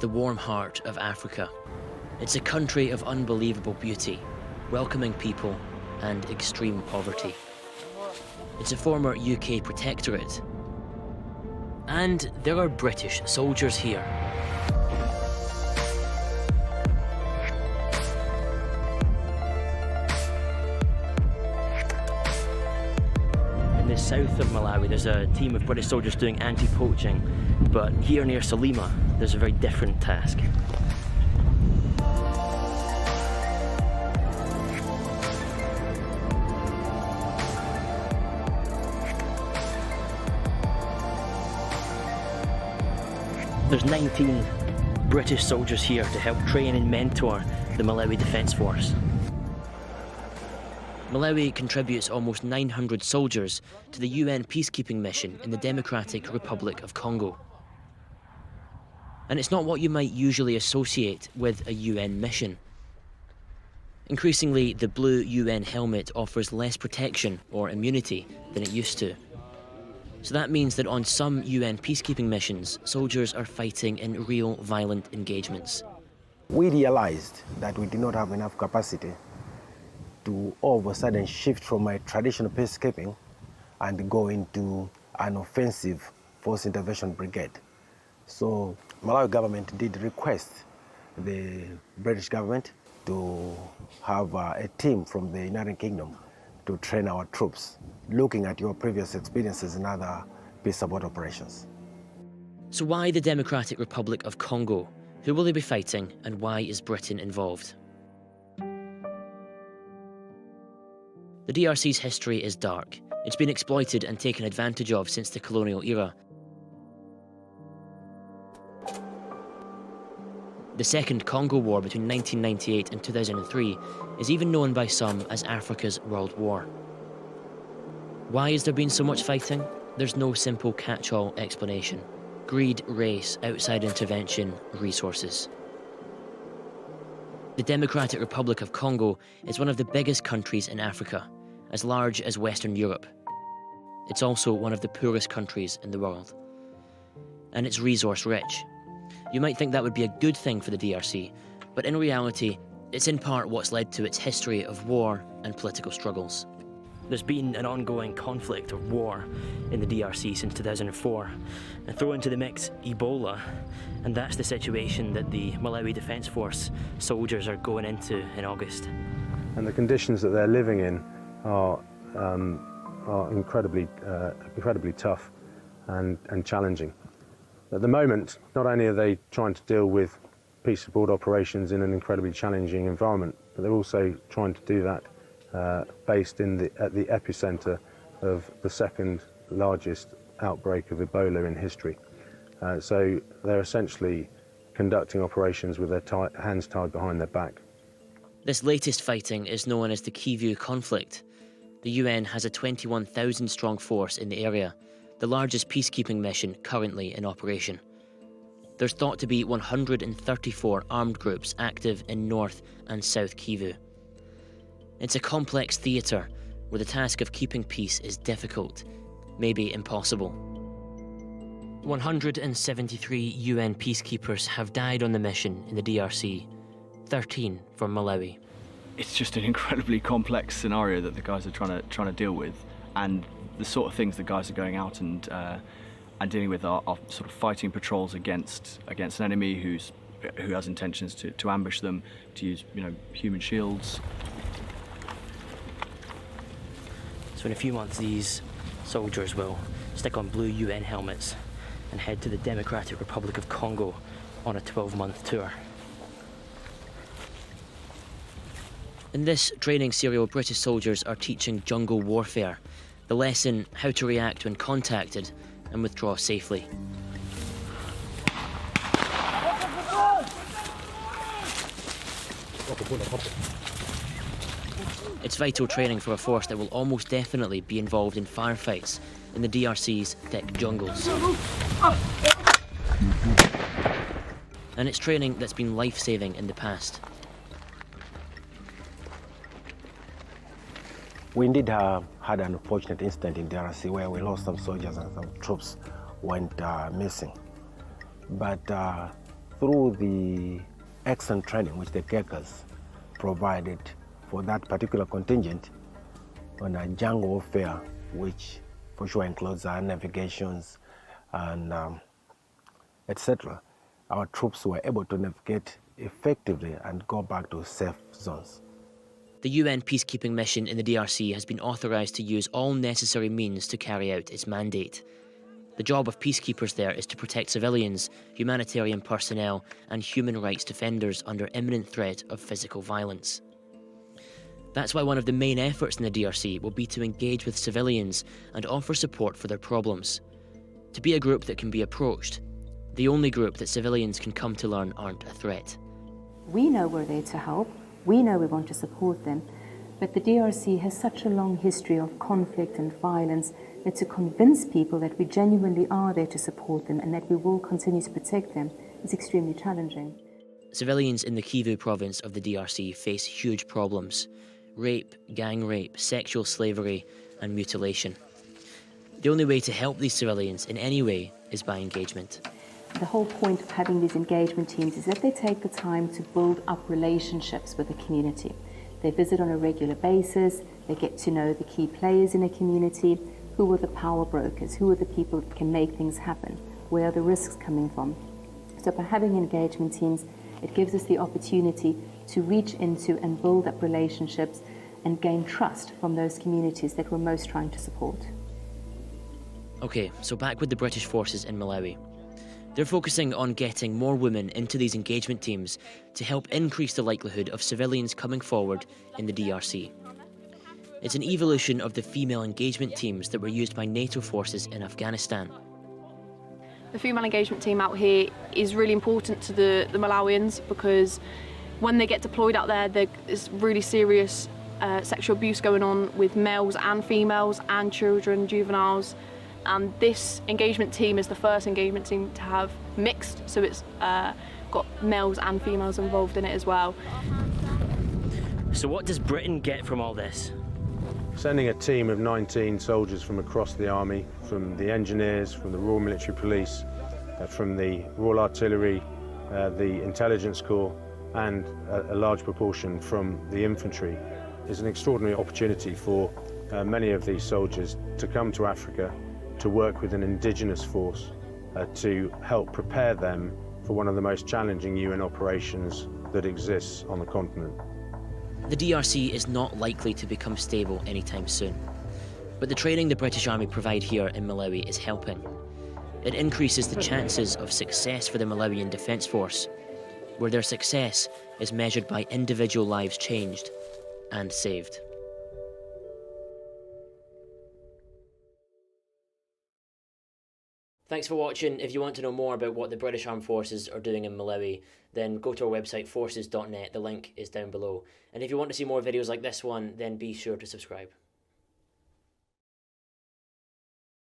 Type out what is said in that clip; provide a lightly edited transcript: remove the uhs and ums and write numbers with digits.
the warm heart of Africa. It's a country of unbelievable beauty, welcoming people and extreme poverty. It's a former UK protectorate. And there are British soldiers here. In the south of Malawi, there's a team of British soldiers doing anti-poaching, but here near Salima, there's a very different task. There's 19 British soldiers here to help train and mentor the Malawi Defence Force. Malawi contributes almost 900 soldiers to the UN peacekeeping mission in the Democratic Republic of Congo. And it's not what you might usually associate with a UN mission. Increasingly, the blue UN helmet offers less protection or immunity than it used to. So that means that on some UN peacekeeping missions, soldiers are fighting in real violent engagements. We realized that we did not have enough capacity to all of a sudden shift from a traditional peacekeeping and go into an offensive force intervention brigade. So Malawi government did request the British government to have a team from the United Kingdom to train our troops, looking at your previous experiences in other peace support operations. So why the Democratic Republic of Congo? Who will they be fighting, and why is Britain involved? The DRC's history is dark. It's been exploited and taken advantage of since the colonial era. The Second Congo War between 1998 and 2003 is even known by some as Africa's World War. Why has there been so much fighting? There's no simple catch-all explanation. Greed, race, outside intervention, resources. The Democratic Republic of Congo is one of the biggest countries in Africa, as large as Western Europe. It's also one of the poorest countries in the world. And it's resource-rich. You might think that would be a good thing for the DRC, but in reality, it's in part what's led to its history of war and political struggles. There's been an ongoing conflict or war in the DRC since 2004, and throw into the mix Ebola, and that's the situation that the Malawi Defence Force soldiers are going into in August. And the conditions that they're living in are incredibly tough and challenging. At the moment, not only are they trying to deal with peace support operations in an incredibly challenging environment, but they're also trying to do that based at the epicenter of the second largest outbreak of Ebola in history. So they're essentially conducting operations with their hands tied behind their back. This latest fighting is known as the Kivu conflict. The UN has a 21,000-strong force in the area, the largest peacekeeping mission currently in operation. There's thought to be 134 armed groups active in North and South Kivu. It's a complex theatre where the task of keeping peace is difficult, maybe impossible. 173 UN peacekeepers have died on the mission in the DRC, 13 from Malawi. It's just an incredibly complex scenario that the guys are trying to deal with, and the sort of things the guys are going out and dealing with are sort of fighting patrols against an enemy who has intentions to ambush them, to use human shields. So in a few months, these soldiers will stick on blue UN helmets and head to the Democratic Republic of Congo on a 12-month tour. In this training serial, British soldiers are teaching jungle warfare, the lesson how to react when contacted and withdraw safely. It's vital training for a force that will almost definitely be involved in firefights in the DRC's thick jungles. And it's training that's been life-saving in the past. We indeed had an unfortunate incident in DRC where we lost some soldiers and some troops went missing. But through the excellent training which the Gurkhas provided for that particular contingent on a jungle warfare, which for sure includes our navigations and etc., our troops were able to navigate effectively and go back to safe zones. The UN peacekeeping mission in the DRC has been authorised to use all necessary means to carry out its mandate. The job of peacekeepers there is to protect civilians, humanitarian personnel and human rights defenders under imminent threat of physical violence. That's why one of the main efforts in the DRC will be to engage with civilians and offer support for their problems. To be a group that can be approached, the only group that civilians can come to learn aren't a threat. We know we're there to help, we know we want to support them, but the DRC has such a long history of conflict and violence that to convince people that we genuinely are there to support them and that we will continue to protect them is extremely challenging. Civilians in the Kivu province of the DRC face huge problems: rape, gang rape, sexual slavery and mutilation. The only way to help these civilians in any way is by engagement. The whole point of having these engagement teams is that they take the time to build up relationships with the community. They visit on a regular basis, they get to know the key players in a community, who are the power brokers, who are the people that can make things happen, where are the risks coming from. So by having engagement teams, it gives us the opportunity to reach into and build up relationships and gain trust from those communities that we're most trying to support. Okay, so back with the British forces in Malawi. They're focusing on getting more women into these engagement teams to help increase the likelihood of civilians coming forward in the DRC. It's an evolution of the female engagement teams that were used by NATO forces in Afghanistan. The female engagement team out here is really important to the Malawians because when they get deployed out there, there's really serious sexual abuse going on with males and females and children, juveniles. And this engagement team is the first engagement team to have mixed, so it's got males and females involved in it as well. So what does Britain get from all this? Sending a team of 19 soldiers from across the army, from the engineers, from the Royal Military Police, from the Royal Artillery, the Intelligence Corps, and a large proportion from the infantry, is an extraordinary opportunity for many of these soldiers to come to Africa, to work with an indigenous force, to help prepare them for one of the most challenging UN operations that exists on the continent. The DRC is not likely to become stable anytime soon, but the training the British Army provide here in Malawi is helping. It increases the chances of success for the Malawian Defence Force, where their success is measured by individual lives changed and saved. Thanks for watching. If you want to know more about what the British Armed Forces are doing in Malawi, then go to our website forces.net, the link is down below. And if you want to see more videos like this one, then be sure to subscribe.